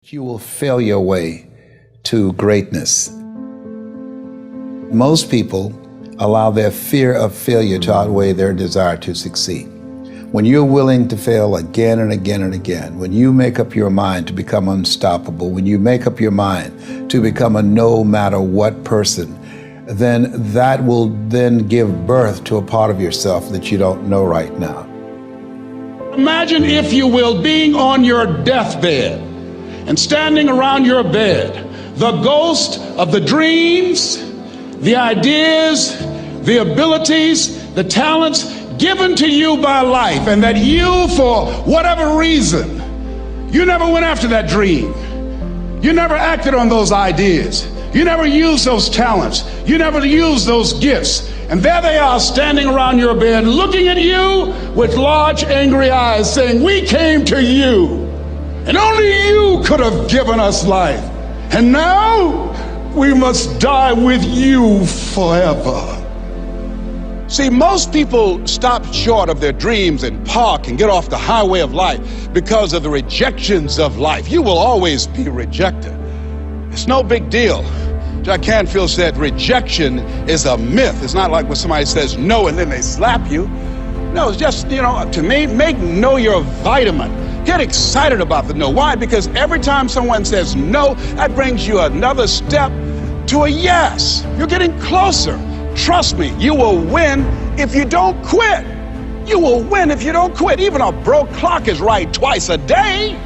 You will fail your way to greatness. Most people allow their fear of failure to outweigh their desire to succeed. When you're willing to fail again and again and again, when you make up your mind to become unstoppable, when you make up your mind to become a no matter what person, then that will then give birth to a part of yourself that you don't know right now. Imagine, if you will, being on your deathbed and standing around your bed, the ghost of the dreams, the ideas, the abilities, the talents given to you by life, and that you, for whatever reason, you never went after that dream. You never acted on those ideas. You never used those talents. You never used those gifts. And there they are standing around your bed looking at you with large angry eyes saying, "We came to you, and only you could have given us life. And now we must die with you forever." See, most people stop short of their dreams and park and get off the highway of life because of the rejections of life. You will always be rejected. It's no big deal. Jack Canfield said rejection is a myth. It's not like when somebody says no and then they slap you. No, it's just, to me, make no your vitamin. Get excited about the no. Why? Because every time someone says no, that brings you another step to a yes. You're getting closer. Trust me, you will win if you don't quit. You will win if you don't quit. Even a broke clock is right twice a day.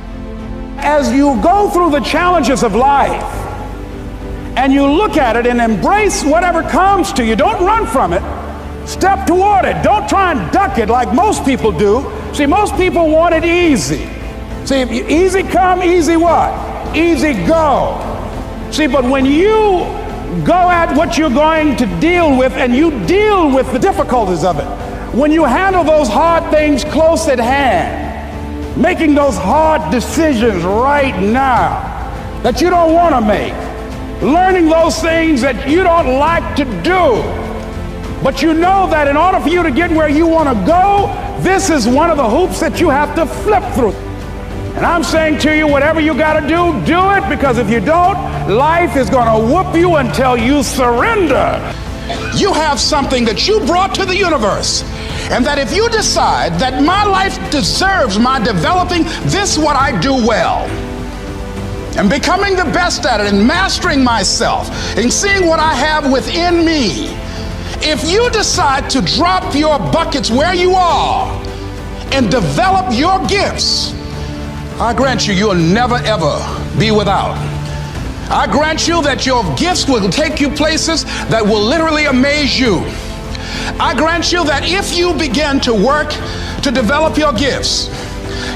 As you go through the challenges of life and you look at it and embrace whatever comes to you, don't run from it. Step toward it. Don't try and duck it like most people do. See, most people want it easy. See, if easy come, easy what? Easy go. See, but when you go at what you're going to deal with and you deal with the difficulties of it, when you handle those hard things close at hand, making those hard decisions right now that you don't want to make, learning those things that you don't like to do, but you know that in order for you to get where you want to go, this is one of the hoops that you have to flip through. And I'm saying to you, whatever you got to do, do it, because if you don't, life is going to whoop you until you surrender. You have something that you brought to the universe, and that if you decide that my life deserves my developing this what I do well, and becoming the best at it, and mastering myself, and seeing what I have within me, if you decide to drop your buckets where you are and develop your gifts, I grant you, you'll never ever be without. I grant you that your gifts will take you places that will literally amaze you. I grant you that if you begin to work to develop your gifts,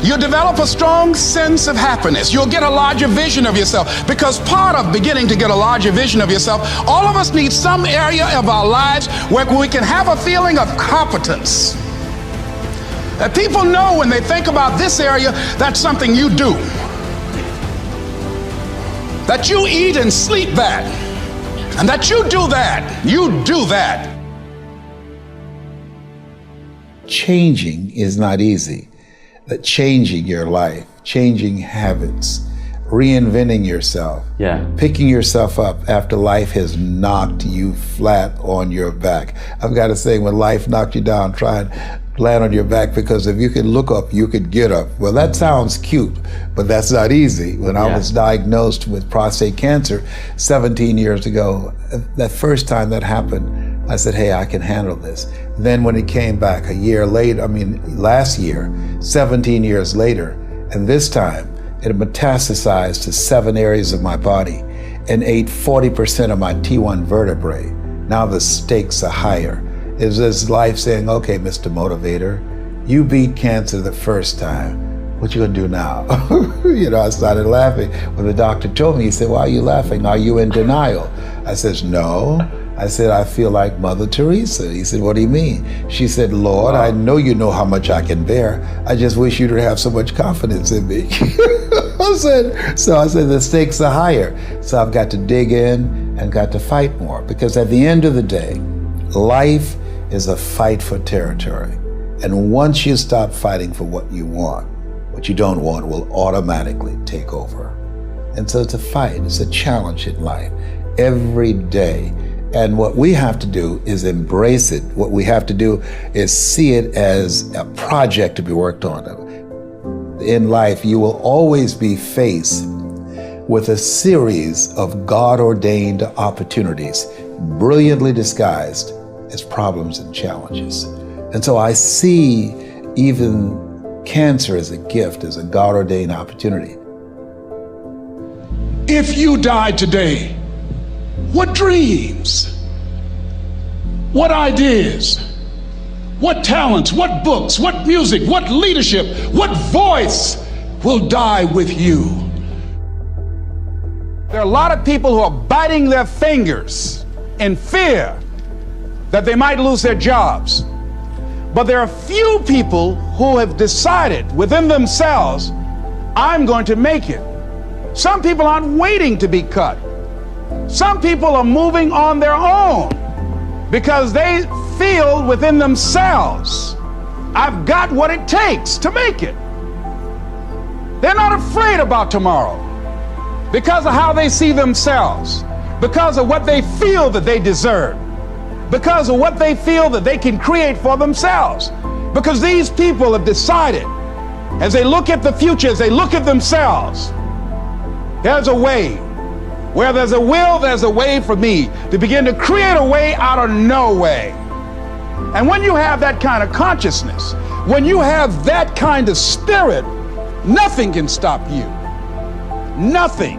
you'll develop a strong sense of happiness. You'll get a larger vision of yourself, because part of beginning to get a larger vision of yourself, all of us need some area of our lives where we can have a feeling of competence. That people know when they think about this area, that's something you do. That you eat and sleep that. And that you do that. You do that. Changing is not easy. That changing your life, changing habits, reinventing yourself, picking yourself up after life has knocked you flat on your back. I've got to say, when life knocked you down, try and land on your back, because if you could look up, you could get up. Well, that sounds cute, but that's not easy. When I was diagnosed with prostate cancer 17 years ago, that first time that happened, I said, hey, I can handle this. Then when it came back a year later, last year, 17 years later, and this time it metastasized to 7 areas of my body and ate 40% of my T1 vertebrae. Now the stakes are higher. It's this life saying, okay, Mr. Motivator, you beat cancer the first time. What you gonna do now? I started laughing. When the doctor told me, he said, why are you laughing? Are you in denial? I said, no. I said, I feel like Mother Teresa. He said, what do you mean? She said, Lord, I know you know how much I can bear. I just wish you to have so much confidence in me. I said, the stakes are higher. So I've got to dig in and got to fight more, because at the end of the day, life is a fight for territory. And once you stop fighting for what you want, what you don't want will automatically take over. And so it's a fight, it's a challenge in life every day. And what we have to do is embrace it. What we have to do is see it as a project to be worked on. In life, you will always be faced with a series of God-ordained opportunities, brilliantly disguised as problems and challenges. And so I see even cancer as a gift, as a God-ordained opportunity. If you died today, what dreams, what ideas, what talents, what books, what music, what leadership, what voice will die with you? There are a lot of people who are biting their fingers in fear that they might lose their jobs. But there are few people who have decided within themselves, I'm going to make it. Some people aren't waiting to be cut. Some people are moving on their own because they feel within themselves, I've got what it takes to make it. They're not afraid about tomorrow because of how they see themselves, because of what they feel that they deserve, because of what they feel that they can create for themselves. Because these people have decided, as they look at the future, as they look at themselves, there's a way. Where there's a will, there's a way for me to begin to create a way out of no way. And when you have that kind of consciousness, when you have that kind of spirit, nothing can stop you. Nothing.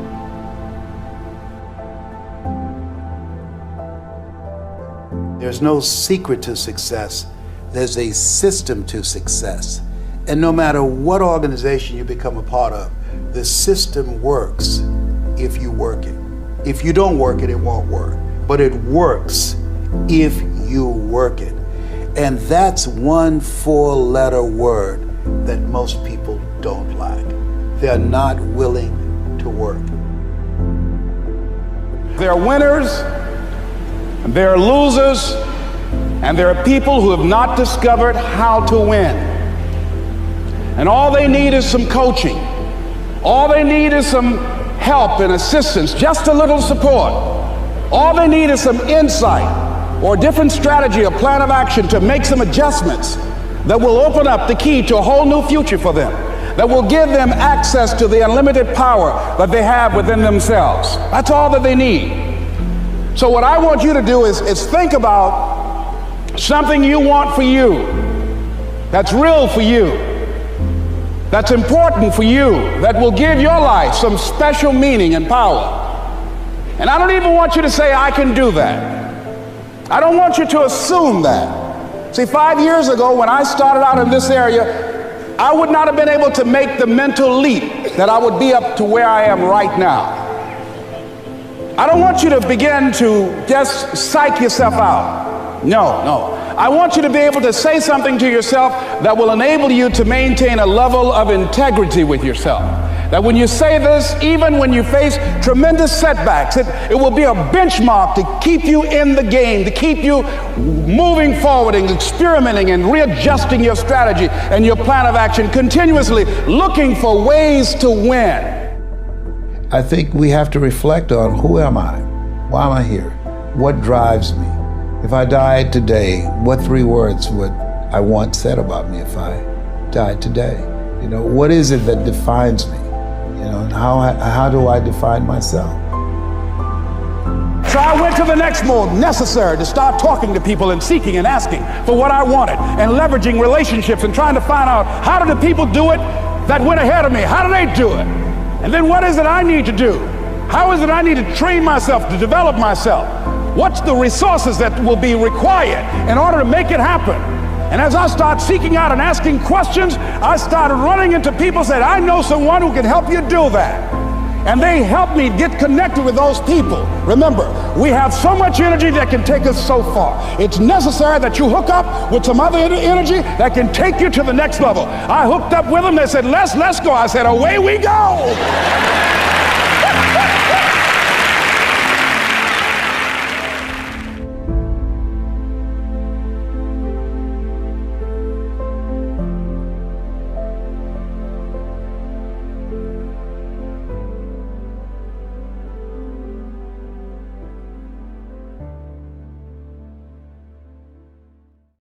There's no secret to success. There's a system to success. And no matter what organization you become a part of, the system works if you work it. If you don't work it, it won't work. But it works if you work it. And that's one 4-letter word that most people don't like. They're not willing to work. There are winners, and there are losers, and there are people who have not discovered how to win. And all they need is some coaching. All they need is some help and assistance, just a little support. All they need is some insight or a different strategy, a plan of action to make some adjustments that will open up the key to a whole new future for them, that will give them access to the unlimited power that they have within themselves. That's all that they need. So what I want you to do is think about something you want for you, that's real for you, that's important for you, that will give your life some special meaning and power. And I don't even want you to say, I can do that. I don't want you to assume that. See, 5 years ago when I started out in this area, I would not have been able to make the mental leap that I would be up to where I am right now. I don't want you to begin to just psych yourself out. No. I want you to be able to say something to yourself that will enable you to maintain a level of integrity with yourself. That when you say this, even when you face tremendous setbacks, it will be a benchmark to keep you in the game, to keep you moving forward and experimenting and readjusting your strategy and your plan of action, continuously looking for ways to win. I think we have to reflect on, who am I? Why am I here? What drives me? If I died today, what 3 words would I want said about me if I died today? You know, what is it that defines me? You know, and how do I define myself? So I went to the next mode necessary to start talking to people and seeking and asking for what I wanted and leveraging relationships and trying to find out, how do the people do it that went ahead of me? How do they do it? And then what is it I need to do? How is it I need to train myself, to develop myself? What's the resources that will be required in order to make it happen? And as I start seeking out and asking questions, I started running into people who said, I know someone who can help you do that. And they helped me get connected with those people. Remember, we have so much energy that can take us so far. It's necessary that you hook up with some other energy that can take you to the next level. I hooked up with them. They said, let's go. I said, away we go.